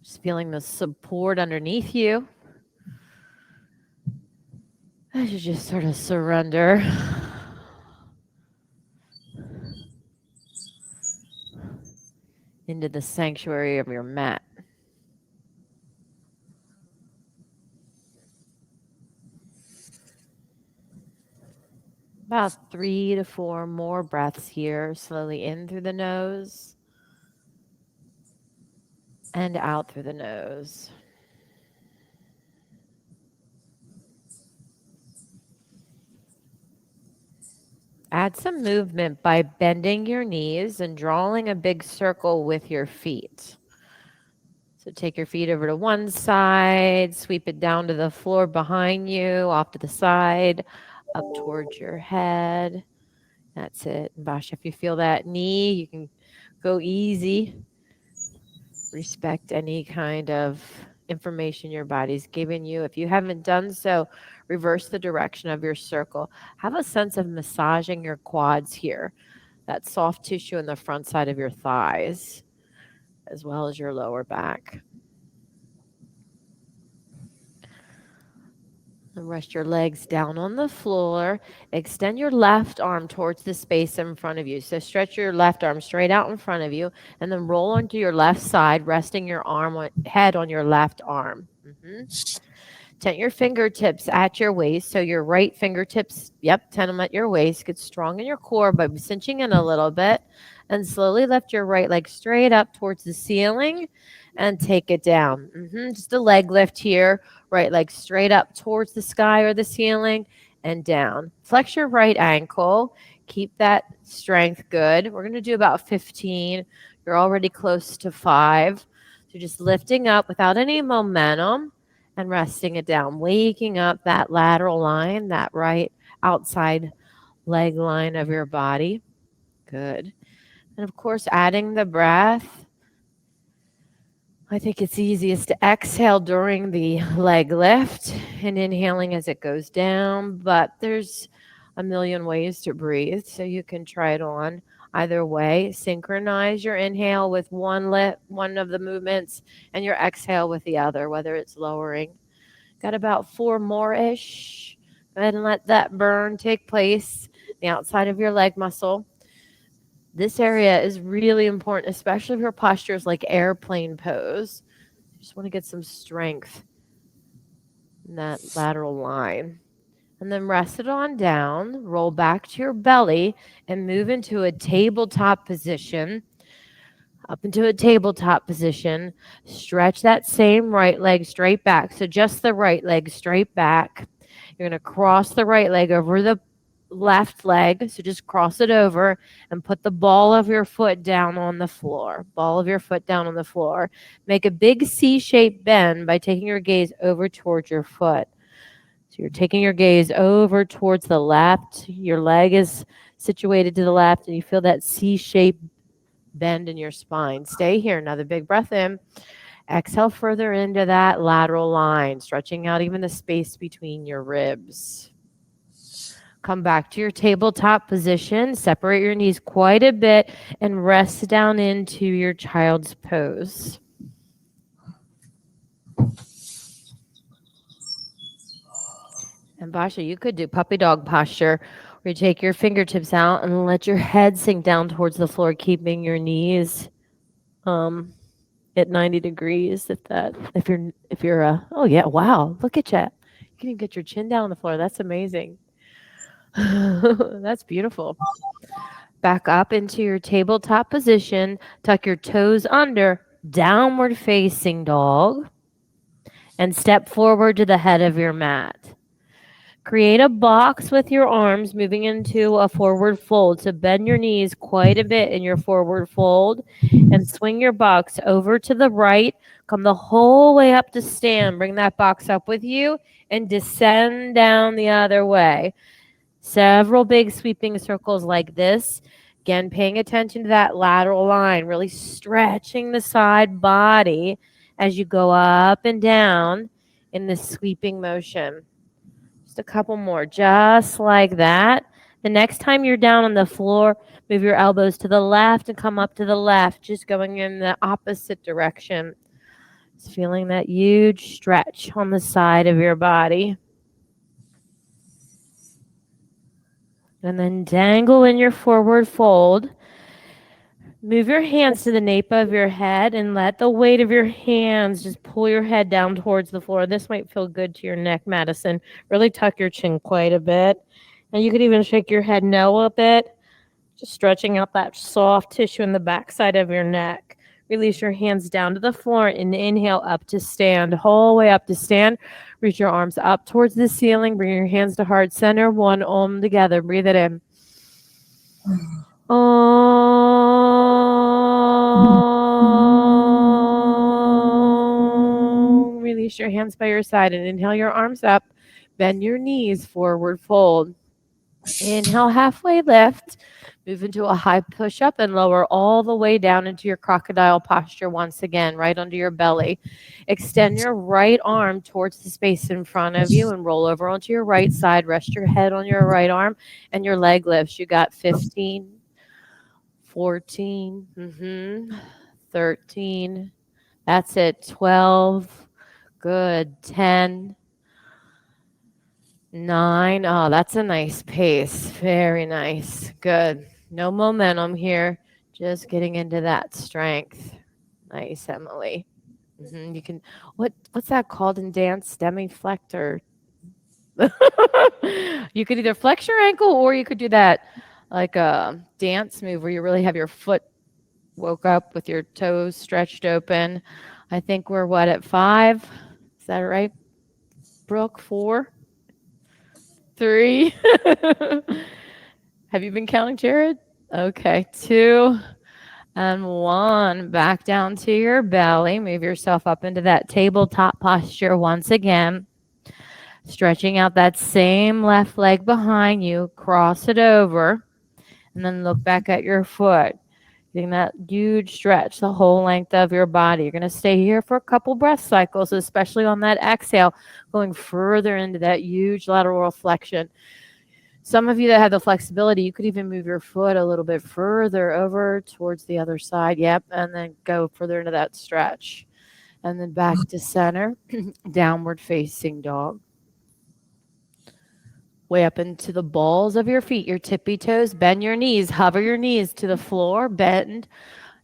Just feeling the support underneath you. As you just sort of surrender. Into the sanctuary of your mat. About 3 to 4 more breaths here. Slowly in through the nose and out through the nose. Add some movement by bending your knees and drawing a big circle with your feet. So take your feet over to one side, sweep it down to the floor behind you, off to the side, up towards your head. That's it. Basha, if you feel that knee, you can go easy. Respect any kind of information your body's giving you. If you haven't done so, reverse the direction of your circle. Have a sense of massaging your quads here, that soft tissue in the front side of your thighs, as well as your lower back. And rest your legs down on the floor. Extend your left arm towards the space in front of you. So stretch your left arm straight out in front of you, and then roll onto your left side, resting your head on your left arm. Tent your fingertips at your waist. So your right fingertips, tent them at your waist. Get strong in your core by cinching in a little bit. And slowly lift your right leg straight up towards the ceiling and take it down. Just a leg lift here. Right leg straight up towards the sky or the ceiling and down. Flex your right ankle. Keep that strength good. We're going to do about 15. You're already close to 5. So just lifting up without any momentum and resting it down. Waking up that lateral line, that right outside leg line of your body. Good. And of course, adding the breath. I think it's easiest to exhale during the leg lift and inhaling as it goes down, but there's a million ways to breathe, so you can try it on either way. Synchronize your inhale with one of the movements and your exhale with the other, whether it's lowering. Got about 4 more-ish. Go ahead and let that burn take place, the outside of your leg muscle. This area is really important, especially if your posture is like airplane pose. You just want to get some strength in that lateral line. And then rest it on down, roll back to your belly, and move into a tabletop position. Up into a tabletop position. Stretch that same right leg straight back. So just the right leg straight back. You're going to cross the right leg over the left leg, so just cross it over and put the ball of your foot down on the floor. Ball of your foot down on the floor. Make a big C-shaped bend by taking your gaze over towards your foot. So you're taking your gaze over towards the left. Your leg is situated to the left, and you feel that C-shaped bend in your spine. Stay here. Another big breath in. Exhale further into that lateral line, stretching out even the space between your ribs. Come back to your tabletop position. Separate your knees quite a bit and rest down into your child's pose. And Basha, you could do puppy dog posture, where you take your fingertips out and let your head sink down towards the floor, keeping your knees at 90 degrees. If you're oh yeah, wow, look at you. You can even get your chin down on the floor. That's amazing. That's beautiful. Back up into your tabletop position. Tuck your toes under, downward facing dog, and step forward to the head of your mat. Create a box with your arms moving into a forward fold. So bend your knees quite a bit in your forward fold and swing your box over to the right. Come the whole way up to stand. Bring that box up with you and descend down the other way. Several big sweeping circles like this. Again, paying attention to that lateral line, really stretching the side body as you go up and down in this sweeping motion. Just a couple more, just like that. The next time you're down on the floor, move your elbows to the left and come up to the left, just going in the opposite direction. Just feeling that huge stretch on the side of your body. And then dangle in your forward fold. Move your hands to the nape of your head and let the weight of your hands just pull your head down towards the floor. This might feel good to your neck, Madison. Really tuck your chin quite a bit. And you could even shake your head no a bit, just stretching out that soft tissue in the backside of your neck. Release your hands down to the floor and inhale up to stand, whole way up to stand. Reach your arms up towards the ceiling. Bring your hands to heart center. One Om together. Breathe it in. Om. Release your hands by your side and inhale your arms up. Bend your knees, forward fold. Inhale, halfway lift. Move into a high push-up and lower all the way down into your crocodile posture once again, right under your belly. Extend your right arm towards the space in front of you and roll over onto your right side. Rest your head on your right arm and your leg lifts. You got 15, 14, 13. That's it. 12. Good. 10. 9. Oh, that's a nice pace. Very nice. Good. No momentum here. Just getting into that strength. Nice, Emily. You can. What's that called in dance? Demiflector. You could either flex your ankle or you could do that like a dance move where you really have your foot woke up with your toes stretched open. I think we're at 5? Is that right, Brooke? 4? 3. Have you been counting, Jared? Okay. 2 and 1. Back down to your belly. Move yourself up into that tabletop posture once again. Stretching out that same left leg behind you. Cross it over. And then look back at your foot. Getting that huge stretch the whole length of your body. You're going to stay here for a couple breath cycles, especially on that exhale, going further into that huge lateral flexion. Some of you that have the flexibility, you could even move your foot a little bit further over towards the other side. Yep. And then go further into that stretch. And then back to center, downward facing dog. Way up into the balls of your feet, your tippy toes. Bend your knees, hover your knees to the floor, bend,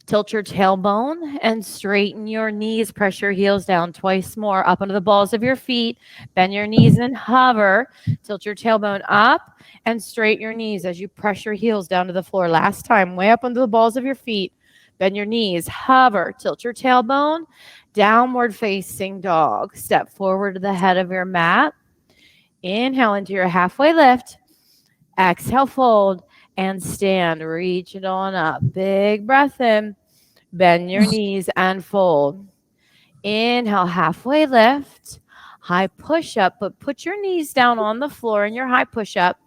tilt your tailbone and straighten your knees. Press your heels down twice more, up onto the balls of your feet. Bend your knees and hover. Tilt your tailbone up and straighten your knees as you press your heels down to the floor. Last time, way up onto the balls of your feet. Bend your knees, hover, tilt your tailbone, downward facing dog. Step forward to the head of your mat. Inhale into your halfway lift. Exhale, fold and stand. Reach it on up. Big breath in. Bend your knees and fold. Inhale, halfway lift. High push up, but put your knees down on the floor in your high push up.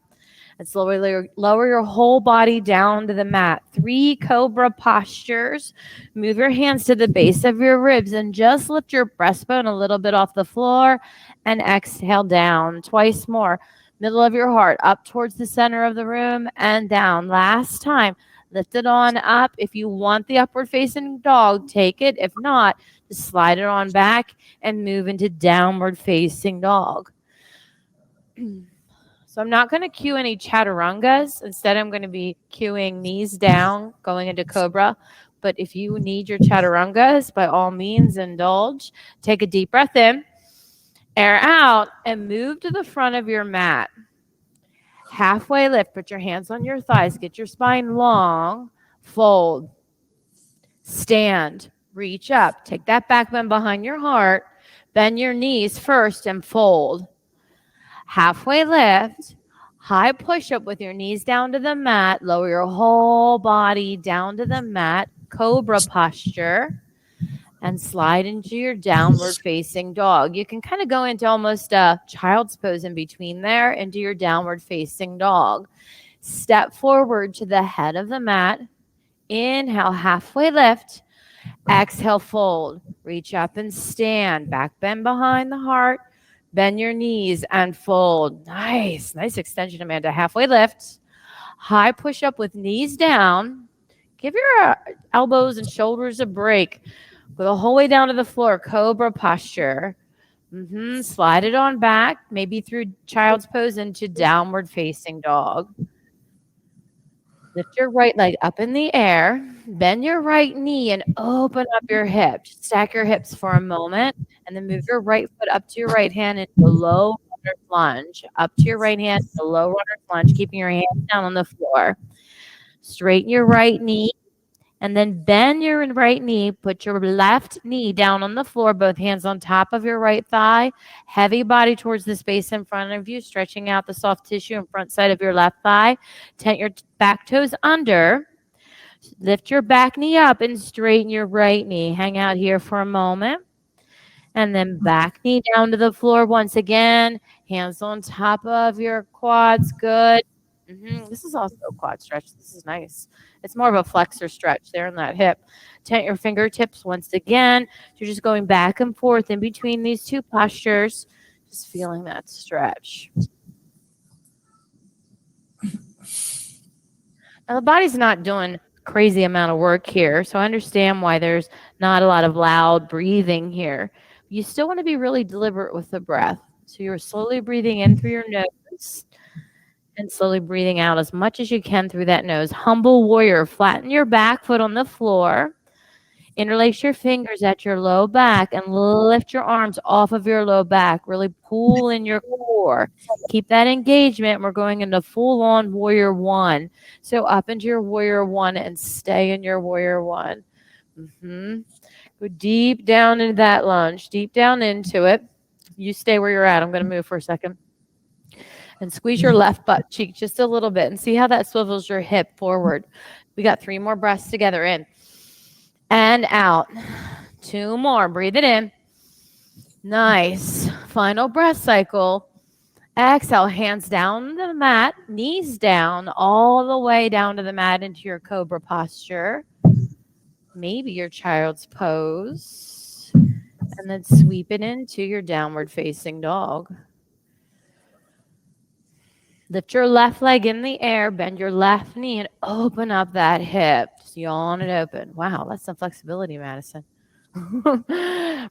And slowly lower your whole body down to the mat. 3 Cobra postures. Move your hands to the base of your ribs and just lift your breastbone a little bit off the floor and exhale down. Twice more. Middle of your heart up towards the center of the room and down. Last time. Lift it on up. If you want the upward facing dog, take it. If not, just slide it on back and move into downward facing dog. So I'm not going to cue any chaturangas. Instead, I'm going to be cueing knees down, going into Cobra. But if you need your chaturangas, by all means, indulge. Take a deep breath in, air out, and move to the front of your mat. Halfway lift. Put your hands on your thighs. Get your spine long. Fold. Stand. Reach up. Take that back bend behind your heart. Bend your knees first and fold. Halfway lift, high push-up with your knees down to the mat. Lower your whole body down to the mat. Cobra posture. And slide into your downward facing dog. You can kind of go into almost a child's pose in between there, into your downward facing dog. Step forward to the head of the mat. Inhale, halfway lift. Exhale, fold. Reach up and stand. Back bend behind the heart. Bend your knees and fold. Nice. Nice extension, Amanda. Halfway lift. High push up with knees down. Give your elbows and shoulders a break. Go the whole way down to the floor, Cobra Posture. Slide it on back, maybe through Child's Pose into Downward Facing Dog. Lift your right leg up in the air, bend your right knee and open up your hips. Stack your hips for a moment, and then move your right foot up to your right hand into a low runner's lunge. Up to your right hand, a low runner's lunge, keeping your hands down on the floor. Straighten your right knee, and then bend your right knee. Put your left knee down on the floor, both hands on top of your right thigh. Heavy body towards the space in front of you, stretching out the soft tissue in front side of your left thigh. Tent your back toes under. Lift your back knee up and straighten your right knee. Hang out here for a moment. And then back knee down to the floor once again. Hands on top of your quads. Good. This is also a quad stretch. This is nice. It's more of a flexor stretch there in that hip. Tent your fingertips once again. You're just going back and forth in between these two postures. Just feeling that stretch. Now the body's not doing crazy amount of work here, so I understand why there's not a lot of loud breathing here. You still want to be really deliberate with the breath. So you're slowly breathing in through your nose and slowly breathing out as much as you can through that nose. Humble warrior. Flatten your back foot on the floor. Interlace your fingers at your low back and lift your arms off of your low back. Really pull in your core. Keep that engagement. We're going into full-on warrior one. So up into your warrior one and stay in your warrior one. Go deep down into that lunge. Deep down into it. You stay where you're at. I'm going to move for a second. And squeeze your left butt cheek just a little bit and see how that swivels your hip forward. We got 3 more breaths together. In and out. 2 more. Breathe it in. Nice. Final breath cycle. Exhale. Hands down to the mat. Knees down all the way down to the mat into your Cobra posture. Maybe your Child's Pose. And then sweep it into your downward facing dog. Lift your left leg in the air, bend your left knee, and open up that hip. Just yawn it open. Wow, that's some flexibility, Madison.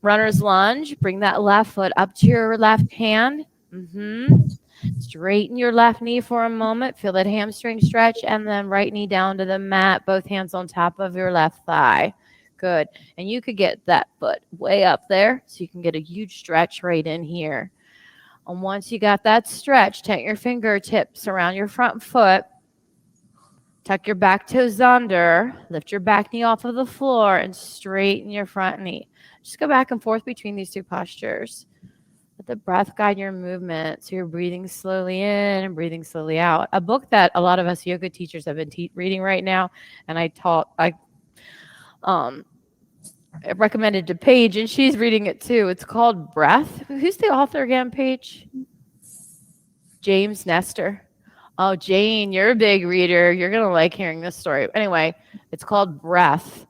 Runner's lunge. Bring that left foot up to your left hand. Straighten your left knee for a moment. Feel that hamstring stretch, and then right knee down to the mat, both hands on top of your left thigh. Good. And you could get that foot way up there, so you can get a huge stretch right in here. And once you got that stretch, tent your fingertips around your front foot. Tuck your back toes under. Lift your back knee off of the floor and straighten your front knee. Just go back and forth between these 2 postures. Let the breath guide your movement. So you're breathing slowly in and breathing slowly out. A book that a lot of us yoga teachers have been reading right now, and I recommended to Paige, and she's reading it too. It's called Breath. Who's the author again, Paige? James Nestor. Oh, Jane, you're a big reader. You're going to like hearing this story. Anyway, it's called Breath.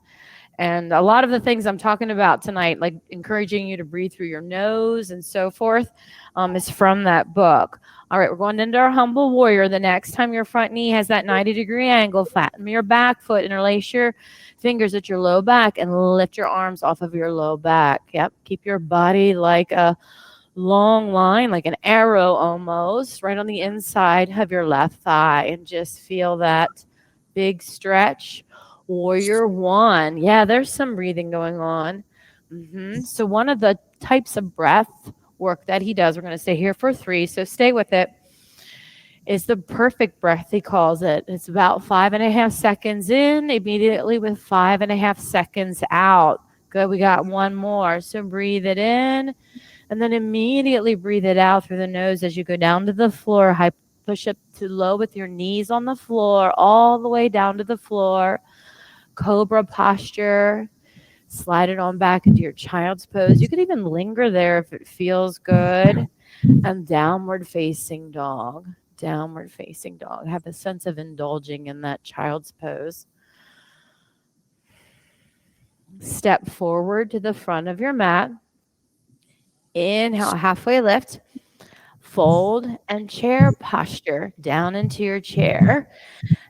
And a lot of the things I'm talking about tonight, like encouraging you to breathe through your nose and so forth, is from that book. All right, we're going into our humble warrior. The next time your front knee has that 90-degree angle, flatten your back foot, interlace your fingers at your low back, and lift your arms off of your low back. Yep, keep your body like a long line, like an arrow almost, right on the inside of your left thigh, and just feel that big stretch. Warrior one. Yeah, there's some breathing going on. So one of the types of breath work that he does, we're going to stay here for 3, so stay with it, is the perfect breath, he calls it. It's about 5.5 seconds in, immediately with 5.5 seconds out. Good, we got 1 more. So breathe it in, and then immediately breathe it out through the nose as you go down to the floor. High push up to low with your knees on the floor, all the way down to the floor. Cobra posture. Slide it on back into your Child's Pose. You could even linger there if it feels good. And downward facing dog. Downward facing dog. Have a sense of indulging in that Child's Pose. Step forward to the front of your mat. Inhale, halfway lift. fold, and chair posture down into your chair.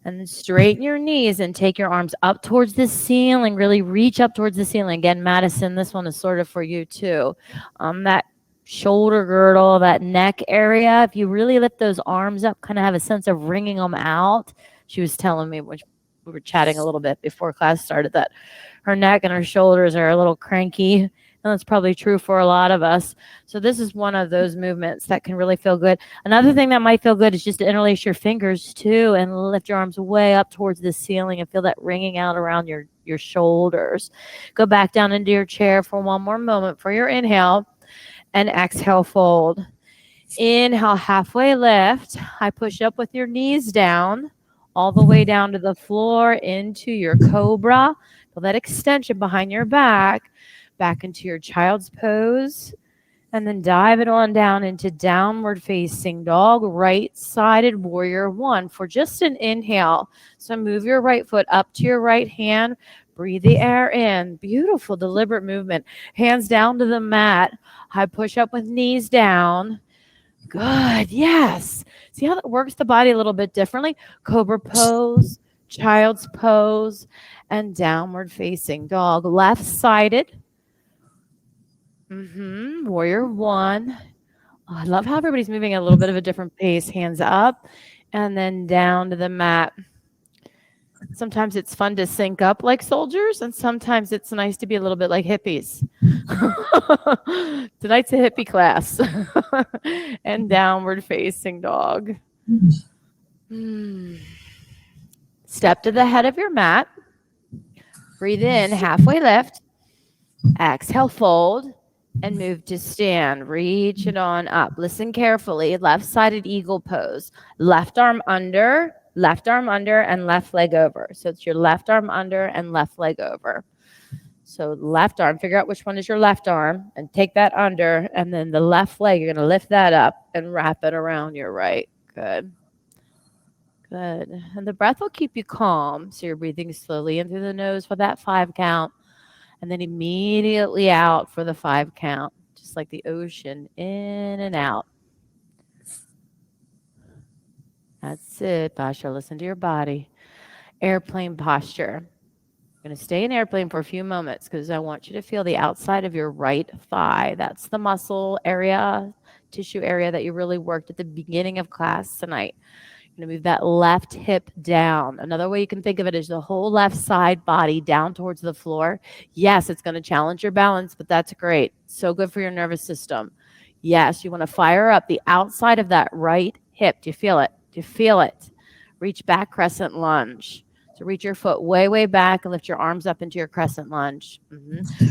And then straighten your knees and take your arms up towards the ceiling. Really reach up towards the ceiling. Again, Madison, this one is sort of for you too. That shoulder girdle, that neck area, if you really lift those arms up, kind of have a sense of wringing them out. She was telling me when we were chatting a little bit before class started that her neck and her shoulders are a little cranky. And that's probably true for a lot of us. So this is one of those movements that can really feel good. Another thing that might feel good is just to interlace your fingers too and lift your arms way up towards the ceiling and feel that ringing out around your shoulders. Go back down into your chair for one more moment for your inhale, and exhale, fold. Inhale, halfway lift. High push up with your knees down, all the way down to the floor into your cobra. Feel that extension behind your back into your child's pose, and then dive it on down into downward facing dog, right-sided warrior one for just an inhale. So move your right foot up to your right hand, breathe the air in. Beautiful, deliberate movement. Hands down to the mat. High push up with knees down. Good, yes. See how that works the body a little bit differently? Cobra pose, child's pose, and downward facing dog. Left-sided. Warrior one. Oh, I love how everybody's moving at a little bit of a different pace. Hands up and then down to the mat. Sometimes it's fun to sync up like soldiers, and sometimes it's nice to be a little bit like hippies. Tonight's a hippie class. And downward facing dog. Step to the head of your mat. Breathe in, halfway lift. Exhale, fold. And move to stand. Reach it on up. Listen carefully. Left-sided eagle pose. Left arm under, and left leg over. So it's your left arm under and left leg over. So left arm, figure out which one is your left arm and take that under. And then the left leg, you're going to lift that up and wrap it around your right. Good. Good. And the breath will keep you calm. So you're breathing slowly in through the nose for that 5 count. And then immediately out for the 5 count, just like the ocean, in and out. That's it, Basha. Listen to your body. Airplane posture. I'm going to stay in airplane for a few moments because I want you to feel the outside of your right thigh. That's the muscle area, tissue area that you really worked at the beginning of class tonight. You're going to move that left hip down. Another way you can think of it is the whole left side body down towards the floor. Yes, it's going to challenge your balance, but that's great. So good for your nervous system. Yes, you want to fire up the outside of that right hip. Do you feel it? Do you feel it? Reach back, crescent lunge. So reach your foot way, way back and lift your arms up into your crescent lunge.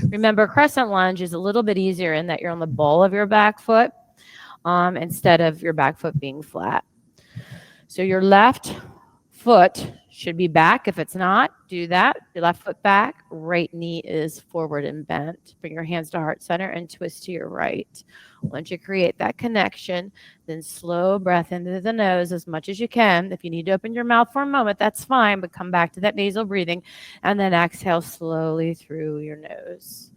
Remember, crescent lunge is a little bit easier in that you're on the ball of your back foot instead of your back foot being flat. So your left foot should be back. If it's not, do that. Your left foot back, right knee is forward and bent. Bring your hands to heart center and twist to your right. Once you create that connection, then slow breath into the nose as much as you can. If you need to open your mouth for a moment, that's fine, but come back to that nasal breathing and then exhale slowly through your nose.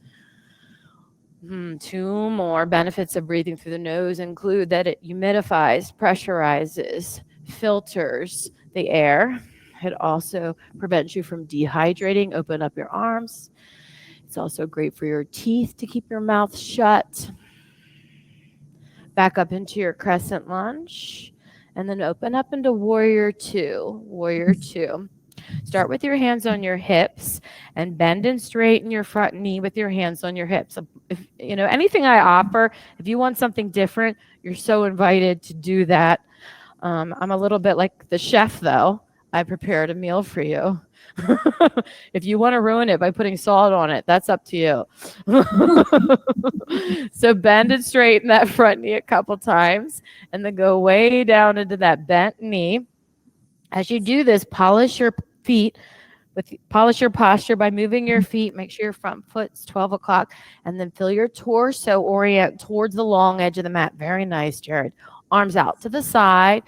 2 more benefits of breathing through the nose include that it humidifies, pressurizes, filters the air. It also prevents you from dehydrating. Open up your arms. It's also great for your teeth to keep your mouth shut. Back up into your crescent lunge. And then open up into warrior two. Warrior two. Start with your hands on your hips and bend and straighten your front knee with your hands on your hips. If, anything I offer, if you want something different, you're so invited to do that. I'm a little bit like the chef, though. I prepared a meal for you. If you want to ruin it by putting salt on it, that's up to you. So bend and straighten that front knee a couple times and then go way down into that bent knee. As you do this, polish your posture by moving your feet. Make sure your front foot's 12 o'clock and then feel your torso orient towards the long edge of the mat. Very nice, Jared. Arms out to the side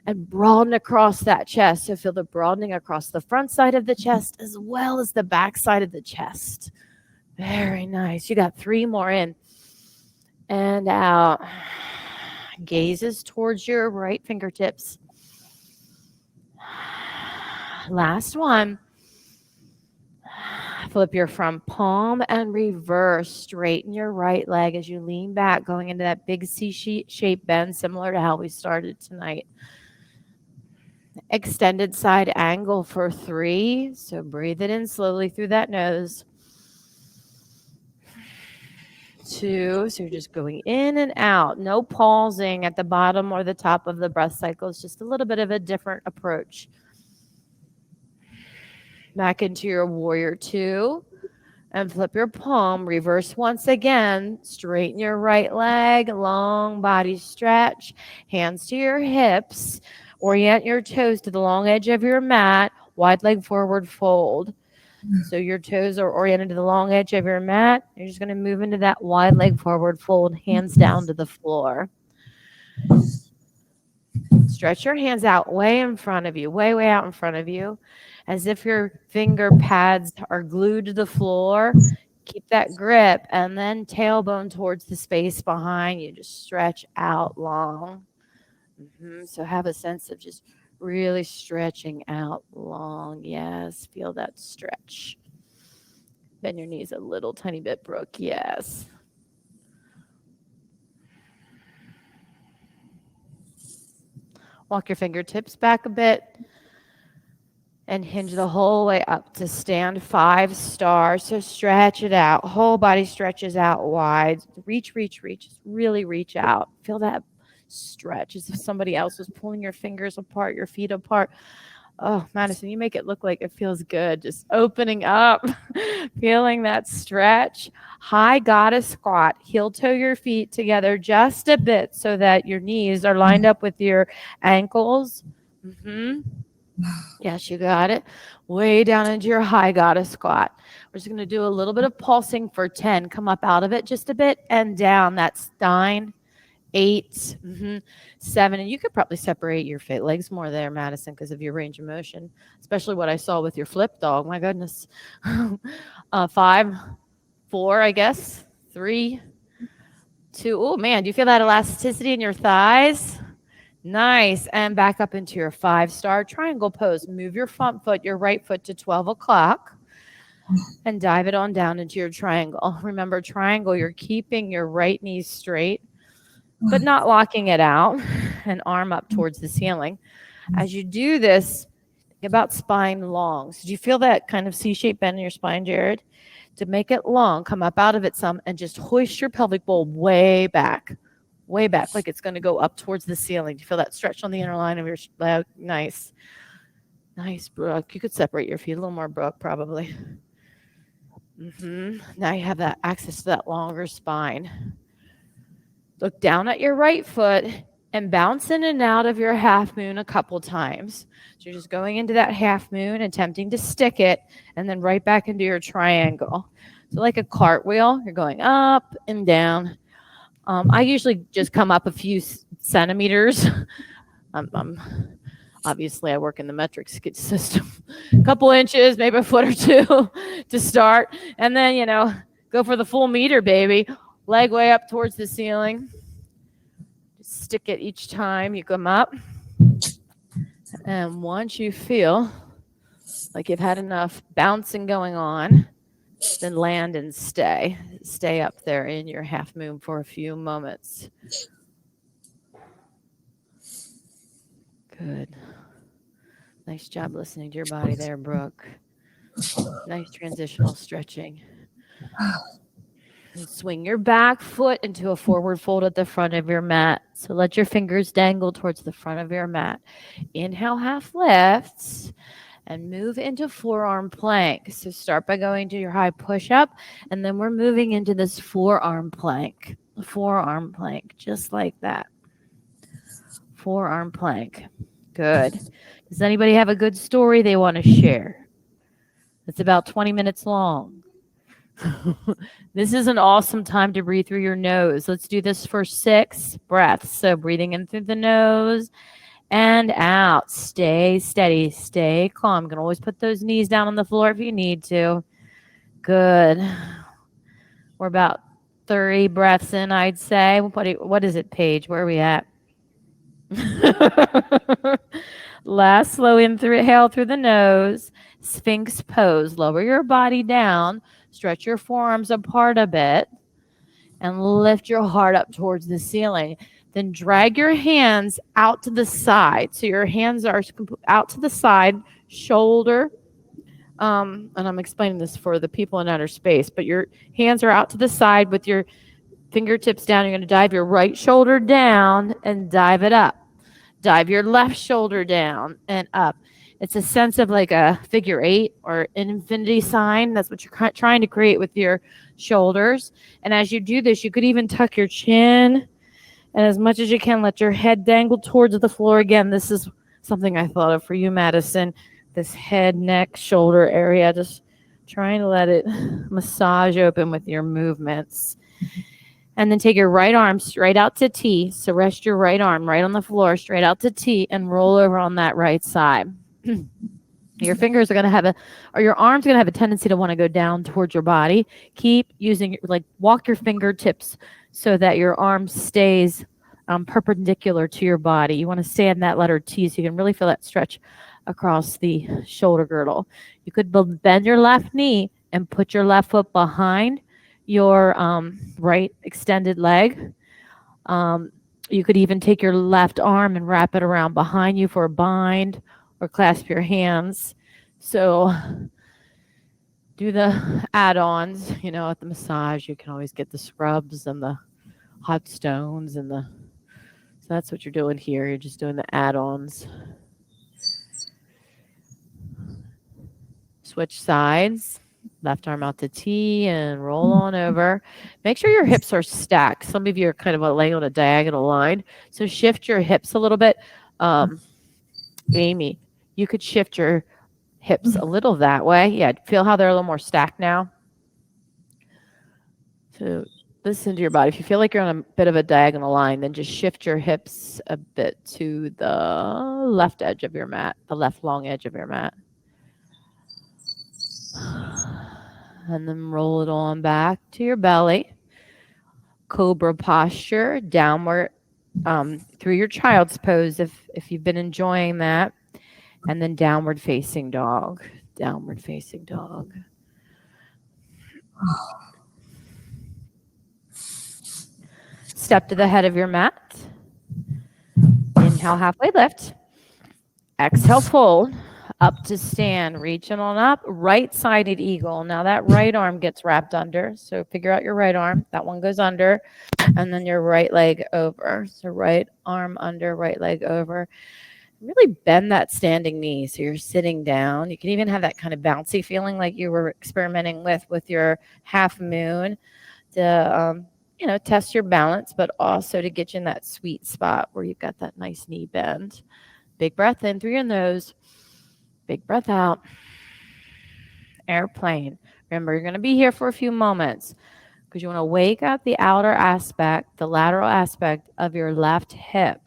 and broaden across that chest. So feel the broadening across the front side of the chest as well as the back side of the chest. Very nice. You got 3 more in and out. Gazes towards your right fingertips. Last one. Flip your front palm and reverse. Straighten your right leg as you lean back, going into that big C-shape bend, similar to how we started tonight. Extended side angle for 3. So breathe it in slowly through that nose. 2. So you're just going in and out. No pausing at the bottom or the top of the breath cycle. It's just a little bit of a different approach. Back into your warrior 2. And flip your palm. Reverse once again. Straighten your right leg. Long body stretch. Hands to your hips. Orient your toes to the long edge of your mat. Wide leg forward fold. So your toes are oriented to the long edge of your mat. You're just going to move into that wide leg forward fold, hands down to the floor. Stretch your hands out way in front of you, way out in front of you, as if your finger pads are glued to the floor. Keep that grip, and then tailbone towards the space behind you. Just stretch out long. So have a sense of just really stretching out long. Yes, feel that stretch. Bend your knees a little tiny bit, Brooke. Yes. Walk your fingertips back a bit and hinge the whole way up to stand 5 stars. So stretch it out. Whole body stretches out wide. Reach. Really reach out. Feel that stretch as if somebody else was pulling your fingers apart, your feet apart. Oh, Madison, you make it look like it feels good. Just opening up, feeling that stretch. High goddess squat. Heel toe your feet together just a bit so that your knees are lined up with your ankles. Yes, you got it. Way down into your high goddess squat. We're just going to do a little bit of pulsing for 10. Come up out of it just a bit and down. That's 9. 8, 7, and you could probably separate your legs more there, Madison, because of your range of motion, especially what I saw with your flip dog. My goodness. 5, 4, I guess. 3, 2. Oh, man, do you feel that elasticity in your thighs? Nice. And back up into your 5-star triangle pose. Move your front foot, your right foot to 12 o'clock. And dive it on down into your triangle. Remember, triangle, you're keeping your right knee straight, but not locking it out, and arm up towards the ceiling. As you do this, think about spine long. So do you feel that kind of C-shaped bend in your spine, Jared? To make it long, come up out of it some and just hoist your pelvic bowl way back, like it's going to go up towards the ceiling. Do you feel that stretch on the inner line of your leg? Nice, Brooke. You could separate your feet a little more, Brooke, probably. Now you have that access to that longer spine. Look down at your right foot and bounce in and out of your half moon a couple times. So you're just going into that half moon, attempting to stick it, and then right back into your triangle. So like a cartwheel, you're going up and down. I usually just come up a few centimeters. Obviously, I work in the metric system. A couple inches, maybe a foot or 2 to start. And then, go for the full meter, baby. Leg way up towards the ceiling. Just stick it each time you come up. And once you feel like you've had enough bouncing going on, then land and stay. Stay up there in your half moon for a few moments. Good. Nice job listening to your body there, Brooke. Nice transitional stretching. And swing your back foot into a forward fold at the front of your mat. So let your fingers dangle towards the front of your mat. Inhale, half lifts, and move into forearm plank. So start by going to your high push-up, and then we're moving into this forearm plank. Forearm plank, just like that. Forearm plank. Good. Does anybody have a good story they want to share? It's about 20 minutes long. This is an awesome time to breathe through your nose. Let's do this for 6 breaths. So breathing in through the nose and out. Stay steady. Stay calm. You can always put those knees down on the floor if you need to. Good. We're about 30 breaths in, I'd say. What is it, Paige? Where are we at? Last slow inhale through the nose. Sphinx pose. Lower your body down. Stretch your forearms apart a bit. And lift your heart up towards the ceiling. Then drag your hands out to the side. So your hands are out to the side, shoulder. And I'm explaining this for the people in outer space, but your hands are out to the side with your fingertips down. You're going to dive your right shoulder down and dive it up. Dive your left shoulder down and up. It's a sense of like a figure 8 or an infinity sign. That's what you're trying to create with your shoulders. And as you do this, you could even tuck your chin, and as much as you can, let your head dangle towards the floor. Again, this is something I thought of for you, Madison. This head, neck, shoulder area, just trying to let it massage open with your movements. And then take your right arm straight out to T. So rest your right arm right on the floor, straight out to T, and roll over on that right side. Your fingers are going to have your arms are going to have a tendency to want to go down towards your body. Keep using, walk your fingertips so that your arm stays perpendicular to your body. You want to stay in that letter T so you can really feel that stretch across the shoulder girdle. You could bend your left knee and put your left foot behind your right extended leg. You could even take your left arm and wrap it around behind you for a bind, or clasp your hands. So do the add-ons, at the massage. You can always get the scrubs and the hot stones so that's what you're doing here. You're just doing the add-ons. Switch sides. Left arm out to T and roll on over. Make sure your hips are stacked. Some of you are kind of laying on a diagonal line. So shift your hips a little bit. Amy, you could shift your hips a little that way. Yeah, feel how they're a little more stacked now? So listen to your body. If you feel like you're on a bit of a diagonal line, then just shift your hips a bit to the left edge of your mat, the left long edge of your mat. And then roll it on back to your belly. Cobra posture, downward through your child's pose if you've been enjoying that. And then downward facing dog. Downward facing dog. Step to the head of your mat. Inhale, halfway lift. Exhale, fold. Up to stand, reaching on up, right-sided eagle. Now that right arm gets wrapped under, so figure out your right arm. That one goes under, and then your right leg over. So right arm under, right leg over. Really bend that standing knee so you're sitting down. You can even have that kind of bouncy feeling like you were experimenting with your half moon to, test your balance, but also to get you in that sweet spot where you've got that nice knee bend. Big breath in through your nose. Big breath out. Airplane. Remember, you're going to be here for a few moments because you want to wake up the outer aspect, the lateral aspect of your left hip.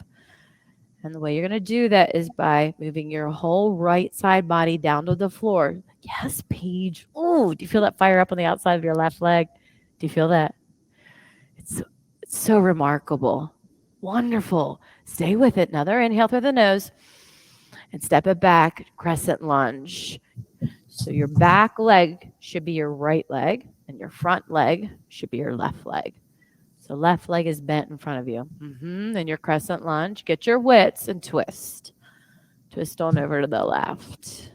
And the way you're going to do that is by moving your whole right side body down to the floor. Yes, Paige. Oh, do you feel that fire up on the outside of your left leg? Do you feel that? It's so remarkable. Wonderful. Stay with it. Another inhale through the nose. And step it back, crescent lunge. So your back leg should be your right leg, and your front leg should be your left leg. So left leg is bent in front of you. Then your crescent lunge. Get your widths and twist. Twist on over to the left.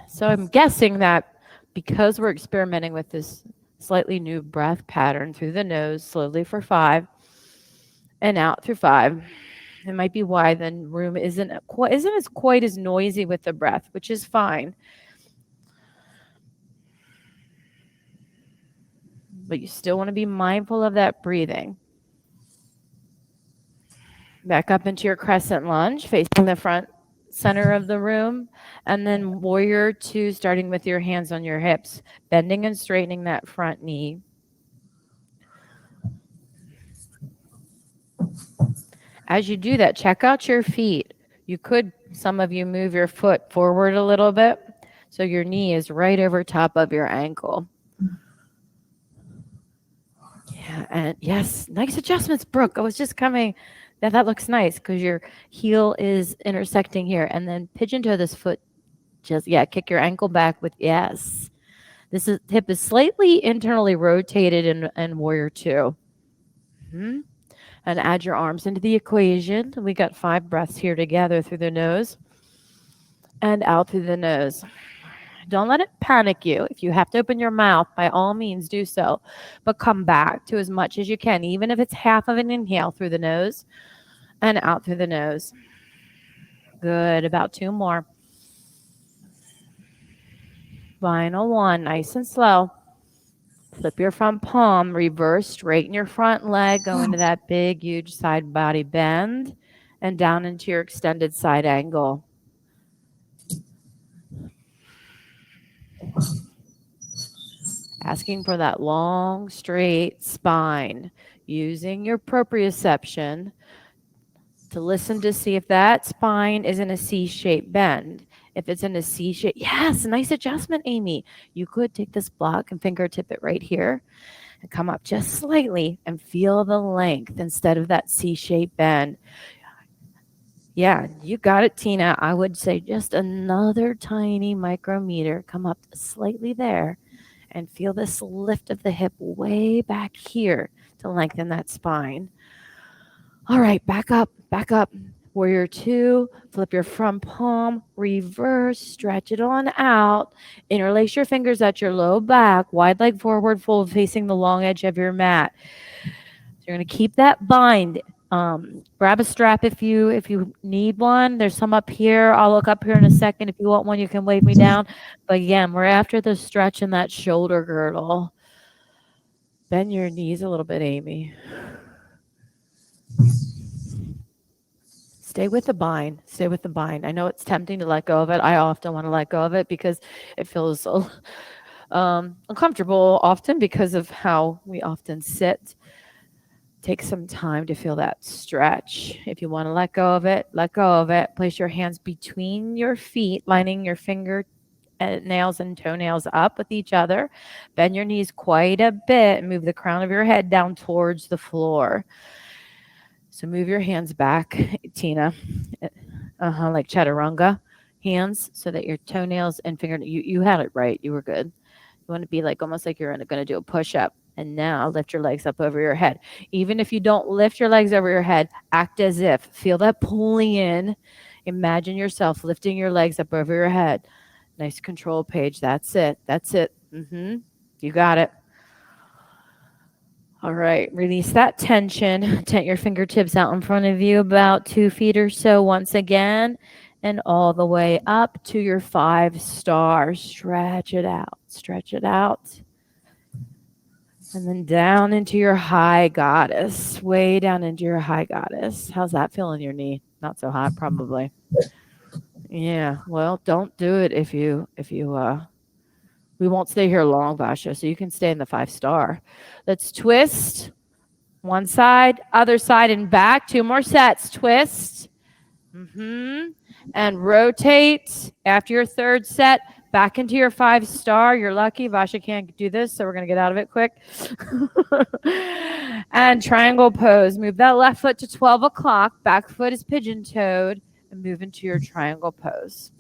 So I'm guessing that because we're experimenting with this slightly new breath pattern through the nose, slowly for 5, and out through 5. It might be why the room isn't quite as noisy with the breath, which is fine. But you still want to be mindful of that breathing. Back up into your crescent lunge, facing the front center of the room. And then warrior 2, starting with your hands on your hips, bending and straightening that front knee. As you do that, check out your feet. Some of you move your foot forward a little bit, so your knee is right over top of your ankle. And yes, nice adjustments, Brooke. I was just coming. That looks nice because your heel is intersecting here. And then pigeon toe this foot. Just, kick your ankle back with, yes. This hip is slightly internally rotated in Warrior Two. And add your arms into the equation. We got 5 breaths here together through the nose and out through the nose. Don't let it panic you. If you have to open your mouth, by all means do so. But come back to as much as you can, even if it's half of an inhale through the nose and out through the nose. Good. About 2 more. Final one. Nice and slow. Flip your front palm. Reverse. Straighten your front leg. Go into that big, huge side body bend. And down into your extended side angle. Asking for that long, straight spine. Using your proprioception to listen to see if that spine is in a C-shaped bend. If it's in a C shape, yes, nice adjustment, Amy. You could take this block and fingertip it right here and come up just slightly and feel the length instead of that C-shaped bend. Yeah, you got it, Tina. I would say just another tiny micrometer. Come up slightly there and feel this lift of the hip way back here to lengthen that spine. All right, back up, back up. Warrior Two, flip your front palm, reverse, stretch it on out. Interlace your fingers at your low back, wide leg forward fold facing the long edge of your mat. So you're going to keep that bind. Grab a strap if you need one. There's some up here. I'll look up here in a second. If you want one, you can wave me down. But again, we're after the stretch in that shoulder girdle. Bend your knees a little bit, Amy. Stay with the bind. Stay with the bind. I know it's tempting to let go of it. I often want to let go of it because it feels uncomfortable often because of how we often sit. Take some time to feel that stretch. If you want to let go of it, let go of it. Place your hands between your feet, lining your finger nails and toenails up with each other. Bend your knees quite a bit and move the crown of your head down towards the floor. So move your hands back, Tina, like chaturanga hands, so that your toenails and finger, you had it right. You were good. You want to be like almost like you're going to do a push-up. And now lift your legs up over your head. Even if you don't lift your legs over your head, act as if. Feel that pulling in. Imagine yourself lifting your legs up over your head. Nice control page. That's it. That's it. You got it. All right. Release that tension. Tent your fingertips out in front of you about 2 feet or so once again. And all the way up to your 5 stars. Stretch it out. Stretch it out. And then down into your high goddess, way down into your high goddess. How's that feel in your knee? Not so hot, probably. Yeah, well, don't do it if you we won't stay here long, Vasha, so you can stay in the 5 star. Let's twist. One side, other side, and back. 2 more sets. Twist. And rotate. After your 3rd set, back into your 5 star. You're lucky. Vasha can't do this, so we're going to get out of it quick. And triangle pose. Move that left foot to 12 o'clock. Back foot is pigeon-toed. And move into your triangle pose.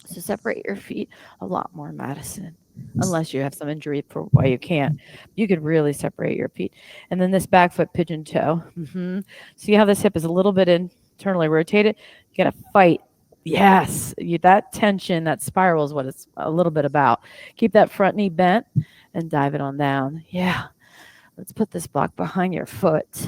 So separate your feet a lot more, Madison. Unless you have some injury for why you can't. You could really separate your feet. And then this back foot pigeon-toe. See how this hip is a little bit internally rotated? You got to fight. Yes, that tension, that spiral is what it's a little bit about. Keep that front knee bent and dive it on down. Yeah. Let's put this block behind your foot.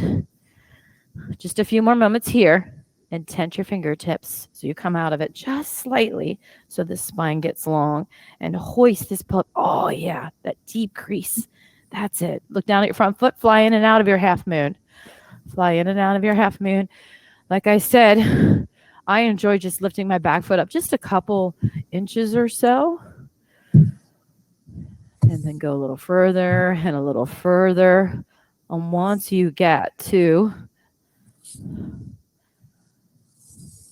Just a few more moments here and tent your fingertips so you come out of it just slightly so the spine gets long and hoist this pelvic. Oh, yeah, that deep crease. That's it. Look down at your front foot, fly in and out of your half moon. Fly in and out of your half moon. Like I said, I enjoy just lifting my back foot up just a couple inches or so. And then go a little further and a little further. And once you get to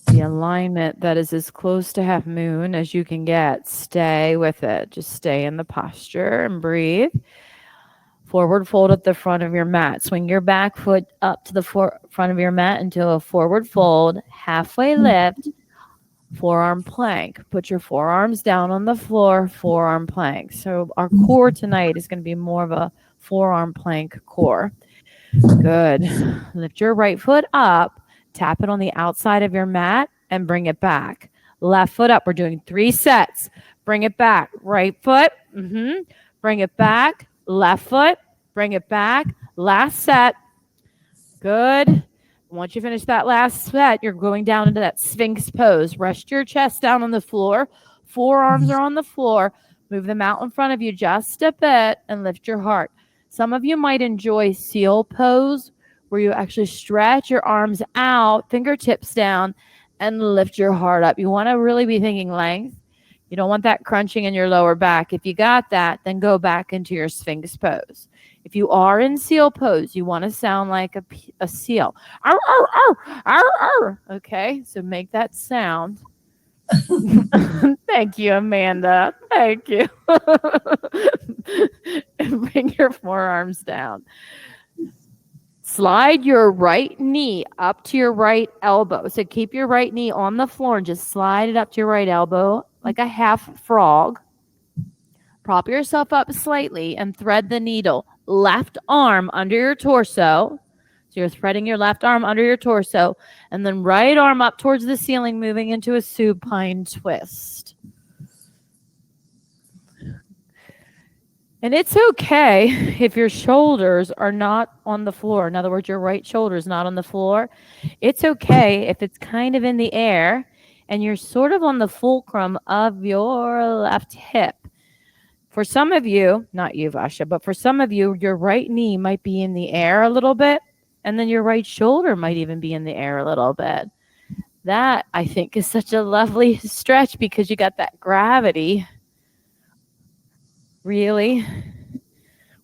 the alignment that is as close to half moon as you can get, stay with it. Just stay in the posture and breathe. Forward fold at the front of your mat. Swing your back foot up to the front of your mat into a forward fold, halfway lift, forearm plank. Put your forearms down on the floor, forearm plank. So our core tonight is going to be more of a forearm plank core. Good. Lift your right foot up, tap it on the outside of your mat, and bring it back. Left foot up. We're doing 3 sets. Bring it back. Right foot. Bring it back. Left foot. Bring it back. Last set. Good. Once you finish that last set, you're going down into that Sphinx pose. Rest your chest down on the floor. Forearms are on the floor. Move them out in front of you just a bit and lift your heart. Some of you might enjoy seal pose, where you actually stretch your arms out, fingertips down, and lift your heart up. You want to really be thinking length. You don't want that crunching in your lower back. If you got that, then go back into your Sphinx pose. If you are in seal pose, you want to sound like a seal. Arr, arr, arr, arr, arr. Okay, so make that sound. Thank you, Amanda. Thank you. Bring your forearms down. Slide your right knee up to your right elbow. So keep your right knee on the floor and just slide it up to your right elbow like a half frog. Prop yourself up slightly and thread the needle. Left arm under your torso. So you're threading your left arm under your torso, and then right arm up towards the ceiling, moving into a supine twist. And it's okay if your shoulders are not on the floor. In other words, your right shoulder is not on the floor. It's okay if it's kind of in the air and you're sort of on the fulcrum of your left hip. For some of you, not you, Vasha, but for some of you, your right knee might be in the air a little bit, and then your right shoulder might even be in the air a little bit. That, I think, is such a lovely stretch because you got that gravity really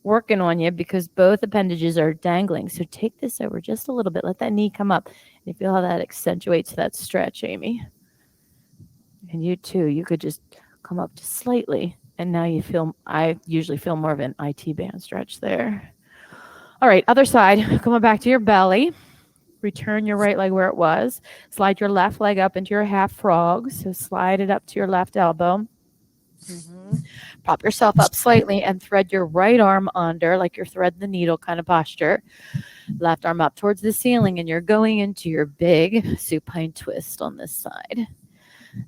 working on you because both appendages are dangling. So take this over just a little bit. Let that knee come up. And you feel how that accentuates that stretch, Amy. And you too, you could just come up just slightly. And now you feel, I usually feel more of an IT band stretch there. All right, other side, coming back to your belly. Return your right leg where it was. Slide your left leg up into your half frog. So slide it up to your left elbow. Prop yourself up slightly and thread your right arm under, like you're threading the needle kind of posture. Left arm up towards the ceiling, and you're going into your big supine twist on this side.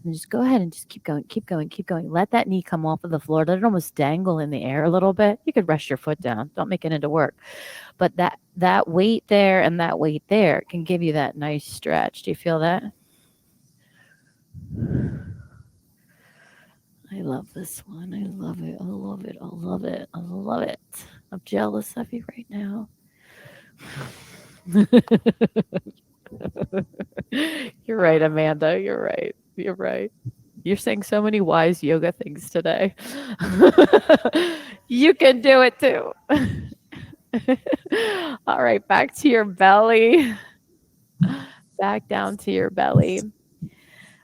And just go ahead and just keep going, keep going, keep going. Let that knee come off of the floor. Let it almost dangle in the air a little bit. You could rest your foot down. Don't make it into work. But that weight there and that weight there can give you that nice stretch. Do you feel that? I love this one. I love it. I love it. I love it. I love it. I'm jealous of you right now. You're right, Amanda. You're right. You're right. You're saying so many wise yoga things today. You can do it too. All right, back to your belly. Back down to your belly.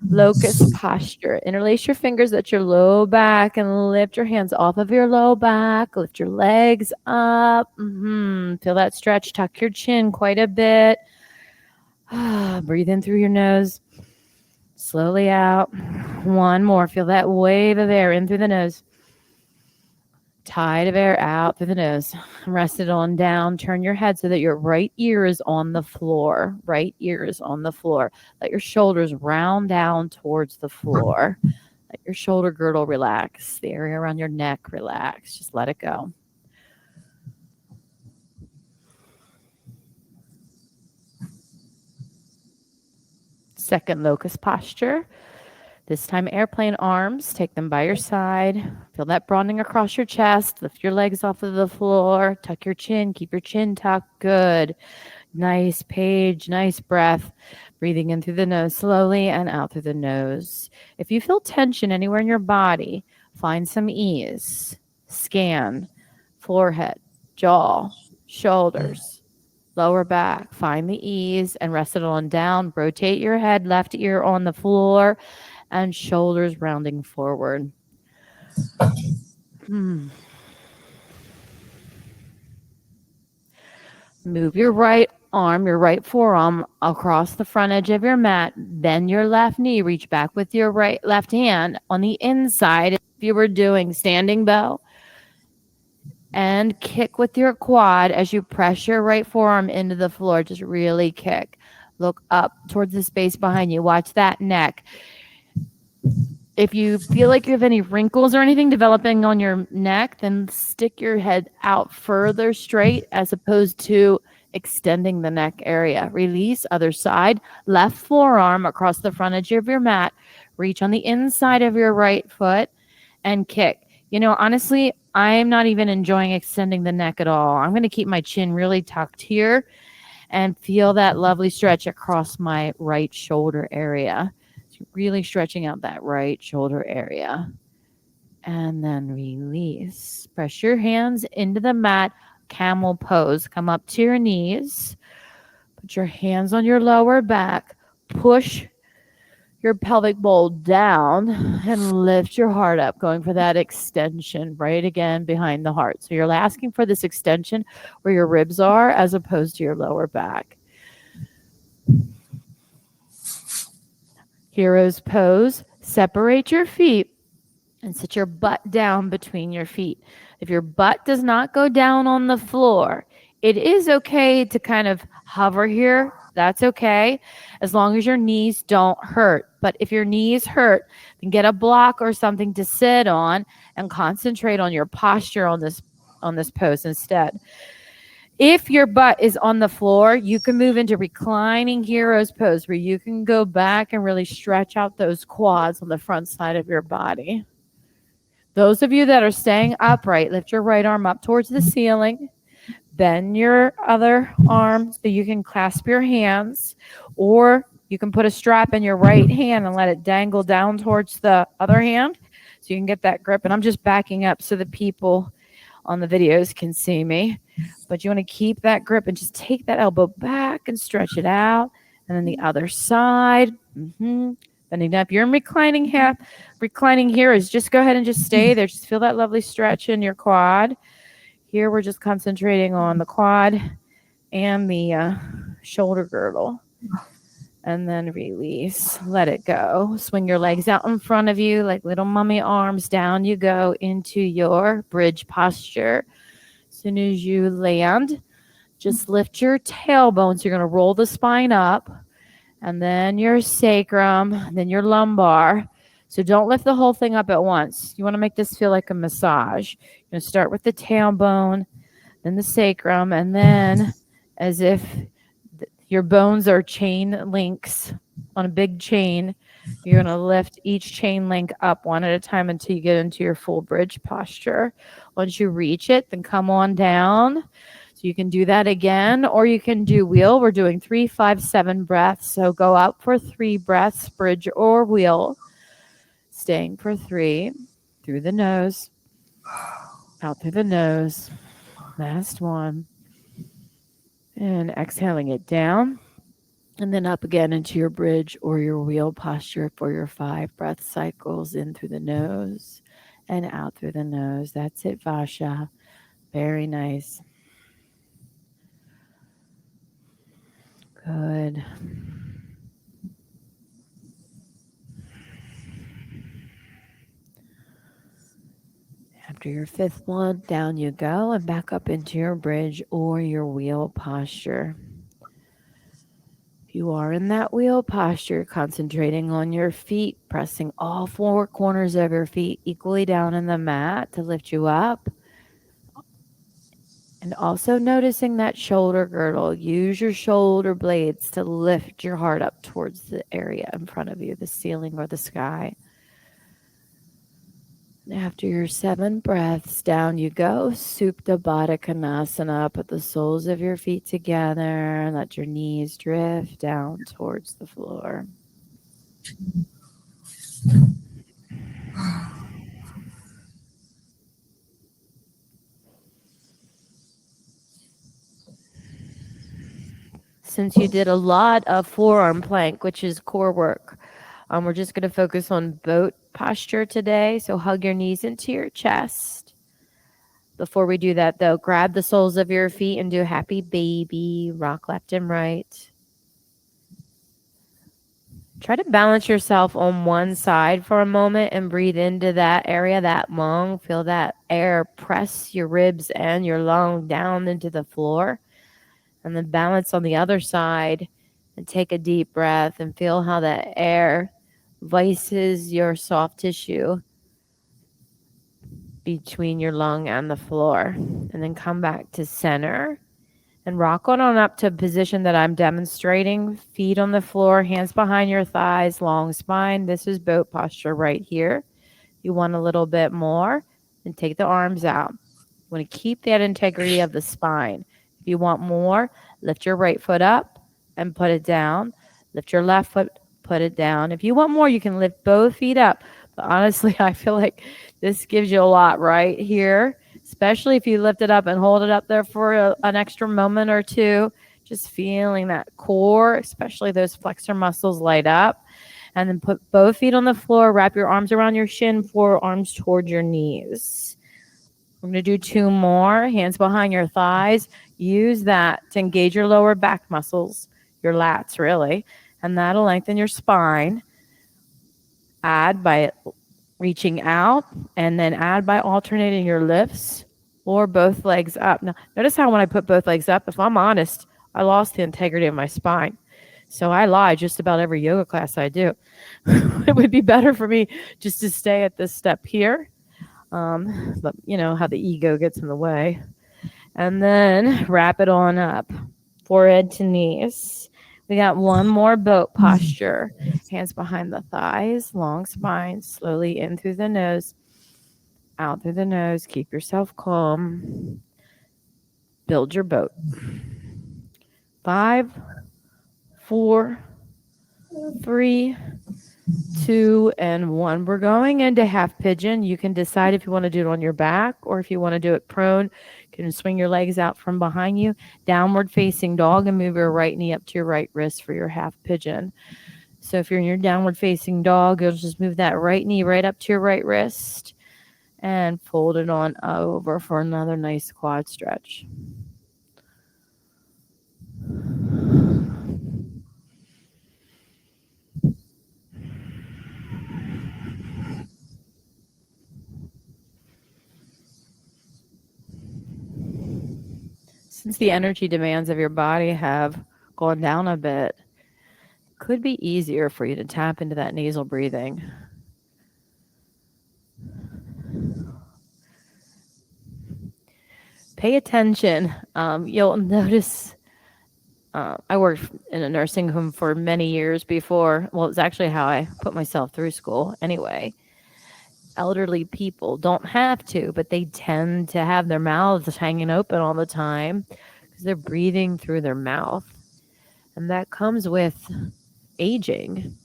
Locust posture. Interlace your fingers at your low back and lift your hands off of your low back. Lift your legs up. Feel that stretch. Tuck your chin quite a bit. Breathe in through your nose. Slowly out. One more. Feel that wave of air in through the nose. Tide of air out through the nose. Rest it on down. Turn your head so that your right ear is on the floor. Right ear is on the floor. Let your shoulders round down towards the floor. Let your shoulder girdle relax. The area around your neck relax. Just let it go. Second locust posture. This time, airplane arms. Take them by your side. Feel that broadening across your chest. Lift your legs off of the floor. Tuck your chin. Keep your chin tucked. Good. Nice page. Nice breath. Breathing in through the nose slowly and out through the nose. If you feel tension anywhere in your body, find some ease. Scan. Forehead, jaw, shoulders, lower back. Find the ease and rest it on down. Rotate your head, left ear on the floor, and shoulders rounding forward. Move your right arm, your right forearm across the front edge of your mat. Bend your left knee. Reach back with your left hand on the inside if you were doing standing bow. And kick with your quad as you press your right forearm into the floor. Just really kick. Look up towards the space behind you. Watch that neck. If you feel like you have any wrinkles or anything developing on your neck, then stick your head out further straight as opposed to extending the neck area. Release, other side, left forearm across the front edge of your mat. Reach on the inside of your right foot and kick. You know, honestly, I'm not even enjoying extending the neck at all. I'm going to keep my chin really tucked here and feel that lovely stretch across my right shoulder area. Really stretching out that right shoulder area. And then release. Press your hands into the mat. Camel pose. Come up to your knees. Put your hands on your lower back. Push your pelvic bowl down and lift your heart up, going for that extension right again behind the heart. So you're asking for this extension where your ribs are as opposed to your lower back. Hero's pose. Separate your feet and sit your butt down between your feet. If your butt does not go down on the floor, it is okay to kind of hover here. That's okay, as long as your knees don't hurt. But if your knees hurt, then get a block or something to sit on and concentrate on your posture on this pose instead. If your butt is on the floor, you can move into reclining hero's pose where you can go back and really stretch out those quads on the front side of your body. Those of you that are staying upright, lift your right arm up towards the ceiling. Bend your other arm so you can clasp your hands, or you can put a strap in your right hand and let it dangle down towards the other hand so you can get that grip. And I'm just backing up so the people on the videos can see me. But you want to keep that grip and just take that elbow back and stretch it out. And then the other side. Bending up. You're in reclining here. Reclining here is just go ahead and just stay there. Just feel that lovely stretch in your quad. Here we're just concentrating on the quad and the shoulder girdle. And then release. Let it go. Swing your legs out in front of you like little mummy arms. Down you go into your bridge posture. As soon as you land, just lift your tailbones. You're going to roll the spine up. And then your sacrum. And then your lumbar. So don't lift the whole thing up at once. You want to make this feel like a massage. You're going to start with the tailbone, then the sacrum, and then as if your bones are chain links on a big chain, you're going to lift each chain link up one at a time until you get into your full bridge posture. Once you reach it, then come on down. So you can do that again, or you can do wheel. We're doing 3, 5, 7 breaths. So go up for 3 breaths, bridge or wheel. Staying for 3 through the nose, out through the nose. Last one. And exhaling it down. And then up again into your bridge or your wheel posture for your 5 breath cycles in through the nose and out through the nose. That's it, Vasha. Very nice. Good. After your 5th one, down you go and back up into your bridge or your wheel posture. If you are in that wheel posture, concentrating on your feet, pressing all 4 corners of your feet equally down in the mat to lift you up. And also noticing that shoulder girdle. Use your shoulder blades to lift your heart up towards the area in front of you, the ceiling or the sky. After your 7 breaths, down you go. Supta Baddha Konasana. Put the soles of your feet together and let your knees drift down towards the floor. Since you did a lot of forearm plank, which is core work, we're just going to focus on boat posture today. So hug your knees into your chest. Before we do that, though, grab the soles of your feet and do happy baby. Rock left and right. Try to balance yourself on one side for a moment and breathe into that area, that lung. Feel that air press your ribs and your lung down into the floor. And then balance on the other side and take a deep breath and feel how that air vices your soft tissue between your lung and the floor. And then come back to center and rock on up to a position that I'm demonstrating. Feet on the floor, hands behind your thighs, long spine. This is boat posture right here. You want a little bit more, and take the arms out. You want to keep that integrity of the spine. If you want more, lift your right foot up and put it down. Lift your left foot, put it down. If you want more, you can lift both feet up. But honestly, I feel like this gives you a lot right here, especially if you lift it up and hold it up there for an extra moment or two. Just feeling that core, especially those flexor muscles, light up. And then put both feet on the floor. Wrap your arms around your shin, forearms toward your knees. We're going to do 2 more. Hands behind your thighs. Use that to engage your lower back muscles, your lats, really. And that'll lengthen your spine. Add by reaching out, and then add by alternating your lifts or both legs up. Now, notice how when I put both legs up, if I'm honest, I lost the integrity of my spine. So I lie just about every yoga class I do. It would be better for me just to stay at this step here. But you know how the ego gets in the way. And then wrap it on up, forehead to knees. We got one more boat posture. Hands behind the thighs, long spine, slowly in through the nose, out through the nose. Keep yourself calm. Build your boat. 5, 4, 3, 2, and 1. We're going into half pigeon. You can decide if you want to do it on your back or if you want to do it prone. You can swing your legs out from behind you. Downward facing dog, and move your right knee up to your right wrist for your half pigeon. So if you're in your downward facing dog, you'll just move that right knee right up to your right wrist and fold it on over for another nice quad stretch. Since the energy demands of your body have gone down a bit, it could be easier for you to tap into that nasal breathing. Pay attention. You'll notice I worked in a nursing home for many years before. Well, it's actually how I put myself through school anyway. Elderly people don't have to, but they tend to have their mouths hanging open all the time because they're breathing through their mouth. And that comes with aging.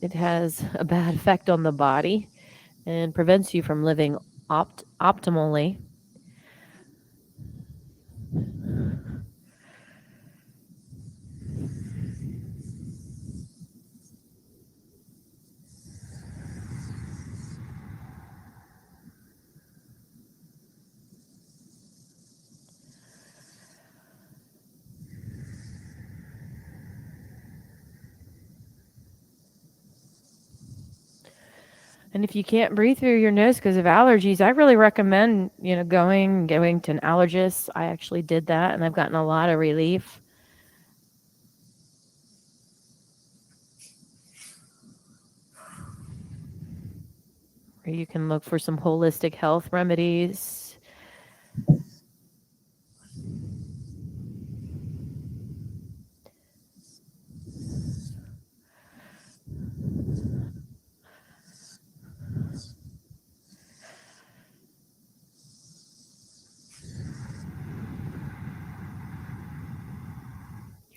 It has a bad effect on the body and prevents you from living optimally. And if you can't breathe through your nose because of allergies, I really recommend, going to an allergist. I actually did that, and I've gotten a lot of relief. Or you can look for some holistic health remedies.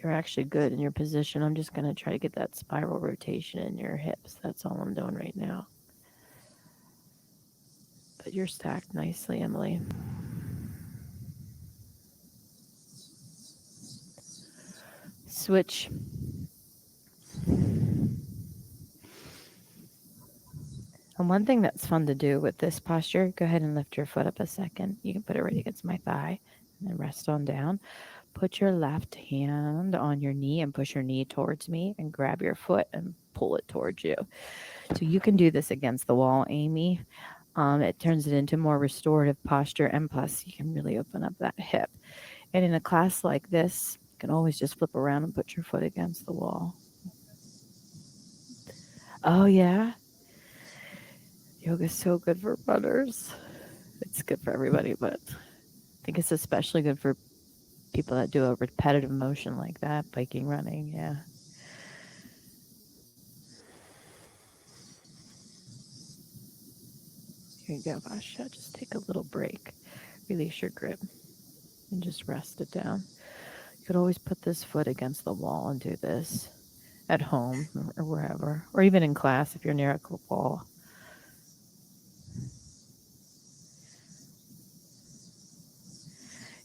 You're actually good in your position. I'm just going to try to get that spiral rotation in your hips. That's all I'm doing right now. But you're stacked nicely, Emily. Switch. And one thing that's fun to do with this posture, go ahead and lift your foot up a second. You can put it right against my thigh and then rest on down. Put your left hand on your knee and push your knee towards me and grab your foot and pull it towards you. So you can do this against the wall, Amy. It turns it into more restorative posture, and plus you can really open up that hip. And in a class like this, you can always just flip around and put your foot against the wall. Oh, yeah? Yoga's so good for runners. It's good for everybody, but I think it's especially good for people that do a repetitive motion like that, biking, running, yeah. Here you go, Vasha. Just take a little break. Release your grip and just rest it down. You could always put this foot against the wall and do this at home or wherever, or even in class if you're near a wall.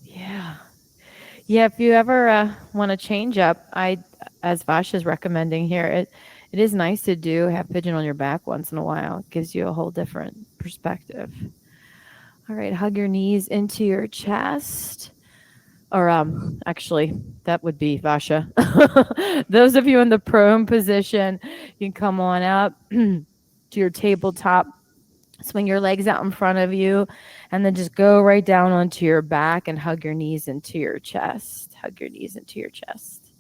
Yeah. Yeah, if you ever want to change up, as Vasha's recommending here, it is nice to have Pigeon on your back once in a while. It gives you a whole different perspective. All right, hug your knees into your chest. Or actually, that would be Vasha. Those of you in the prone position, you can come on up to your tabletop. Swing your legs out in front of you, and then just go right down onto your back and hug your knees into your chest. Hug your knees into your chest.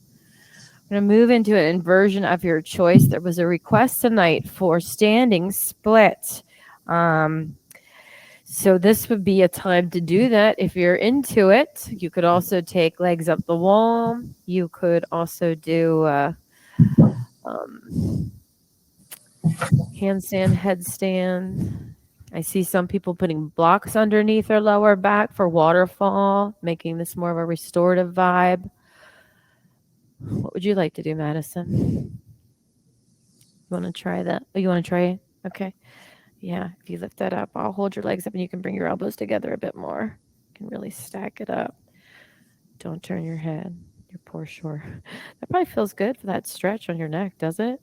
I'm going to move into an inversion of your choice. There was a request tonight for standing split. So this would be a time to do that if you're into it. You could also take legs up the wall. You could also do handstand headstand. I see some people putting blocks underneath their lower back for waterfall, making this more of a restorative vibe. What would you like to do, Madison? You want to try that? Oh, you want to try it? Okay. Yeah, if you lift that up, I'll hold your legs up and you can bring your elbows together a bit more. You can really stack it up. Don't turn your head. Your poor shore. That probably feels good for that stretch on your neck, does it?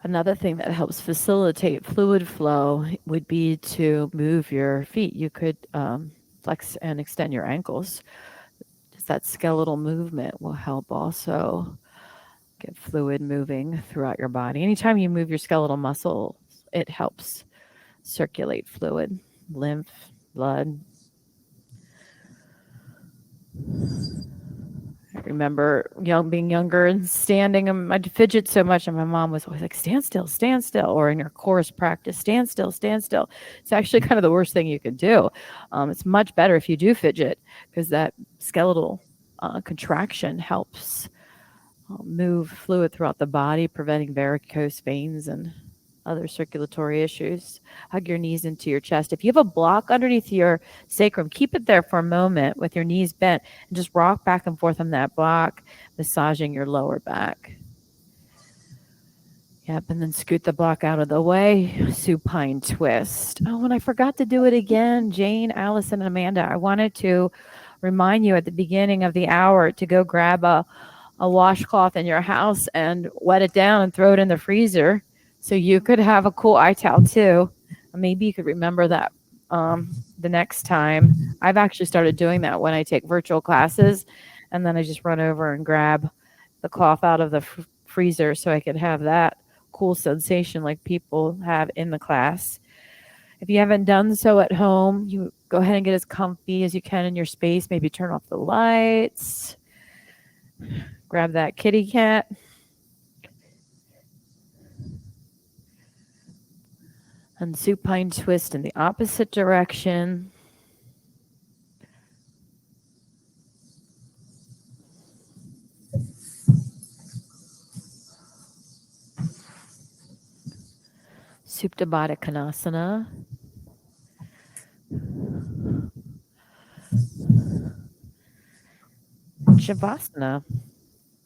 Another thing that helps facilitate fluid flow would be to move your feet. You could flex and extend your ankles. Just that skeletal movement will help also get fluid moving throughout your body. Anytime you move your skeletal muscles, it helps circulate fluid, lymph, blood. I remember being younger and standing, and I'd fidget so much, and my mom was always like, stand still, or in your chorus practice, stand still, stand still. It's actually kind of the worst thing you could do. It's much better if you do fidget, because that skeletal contraction helps move fluid throughout the body, preventing varicose veins and other circulatory issues. Hug your knees into your chest. If you have a block underneath your sacrum, keep it there for a moment with your knees bent and just rock back and forth on that block, massaging your lower back. Yep, and then scoot the block out of the way. Supine twist. Oh, and I forgot to do it again. Jane, Allison, and Amanda, I wanted to remind you at the beginning of the hour to go grab a washcloth in your house and wet it down and throw it in the freezer so you could have a cool eye towel too. Maybe you could remember that the next time. I've actually started doing that when I take virtual classes, and then I just run over and grab the cloth out of the freezer so I could have that cool sensation like people have in the class. If you haven't done so at home, you go ahead and get as comfy as you can in your space. Maybe turn off the lights. Grab that kitty cat. And supine twist in the opposite direction. Supta Baddha Konasana. Shavasana.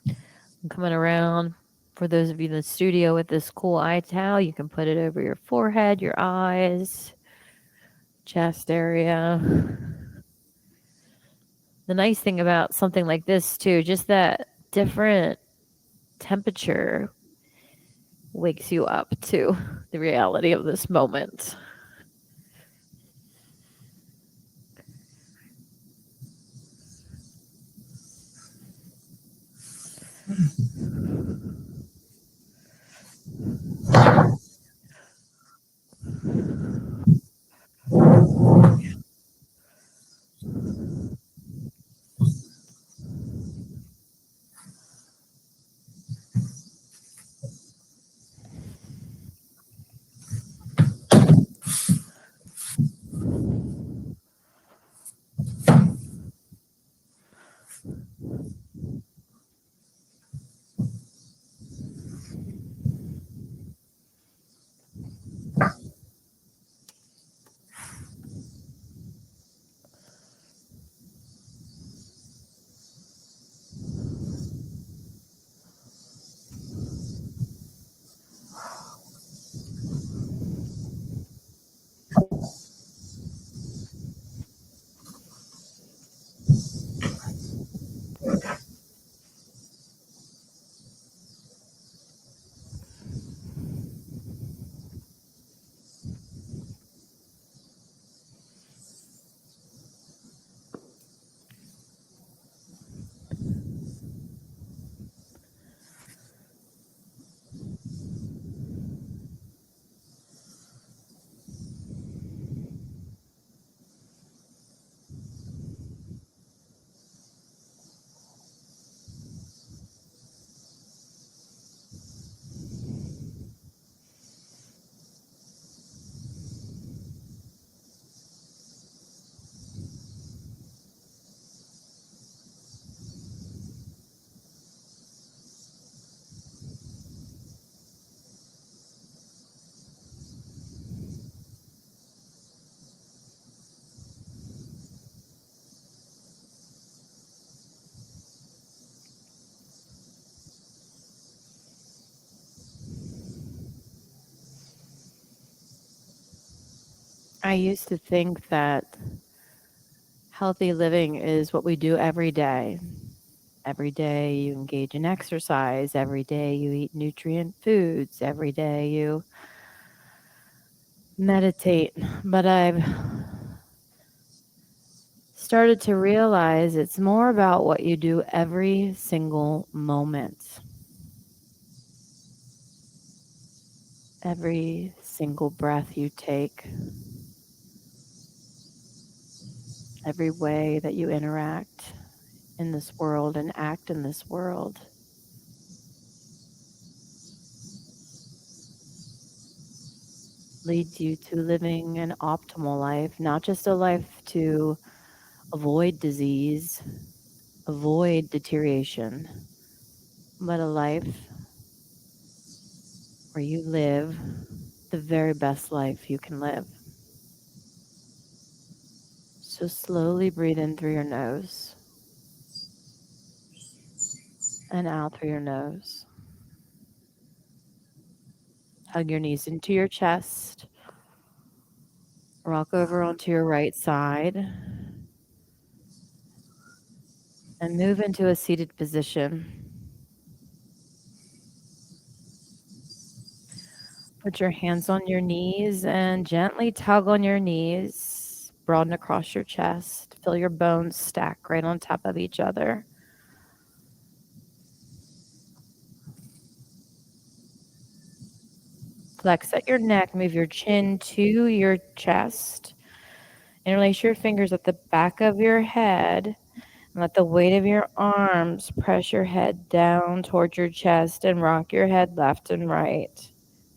I'm coming around For those of you in the studio with this cool eye towel, you can put it over your forehead, your eyes, chest area. The nice thing about something like this too, just that different temperature wakes you up to the reality of this moment. I used to think that healthy living is what we do every day. Every day you engage in exercise. Every day you eat nutrient foods. Every day you meditate. But I've started to realize it's more about what you do every single moment. Every single breath you take. Every way that you interact in this world and act in this world. Leads you to living an optimal life, not just a life to avoid disease, avoid deterioration, but a life where you live the very best life you can live. So slowly breathe in through your nose and out through your nose. Hug your knees into your chest. Rock over onto your right side and move into a seated position. Put your hands on your knees and gently tug on your knees. Broaden across your chest. Feel your bones stack right on top of each other. Flex at your neck. Move your chin to your chest. Interlace your fingers at the back of your head. And let the weight of your arms press your head down towards your chest and rock your head left and right.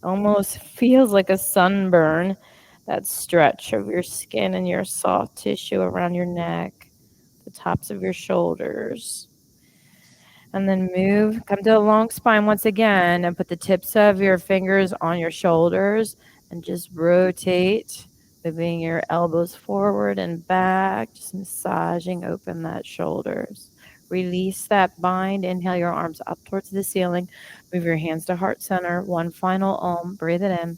Almost feels like a sunburn, that stretch of your skin and your soft tissue around your neck, the tops of your shoulders. And then come to a long spine once again and put the tips of your fingers on your shoulders and just rotate, moving your elbows forward and back, just massaging open that shoulders. Release that bind. Inhale your arms up towards the ceiling. Move your hands to heart center. One final Om. Breathe it in.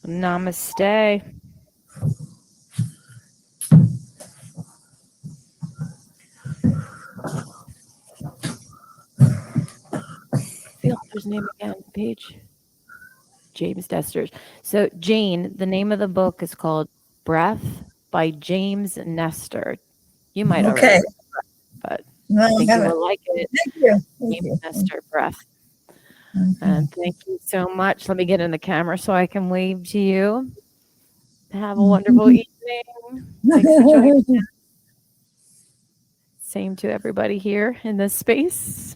Namaste. The author's name again, Paige. James Nestor. So Jane, the name of the book is called Breath by James Nestor. You might already read it, but No, I think you will like it. Thank you. James Nestor, Breath. And thank you so much. Let me get in the camera so I can wave to you. Have a wonderful evening. Thanks for joining us. Same to everybody here in this space.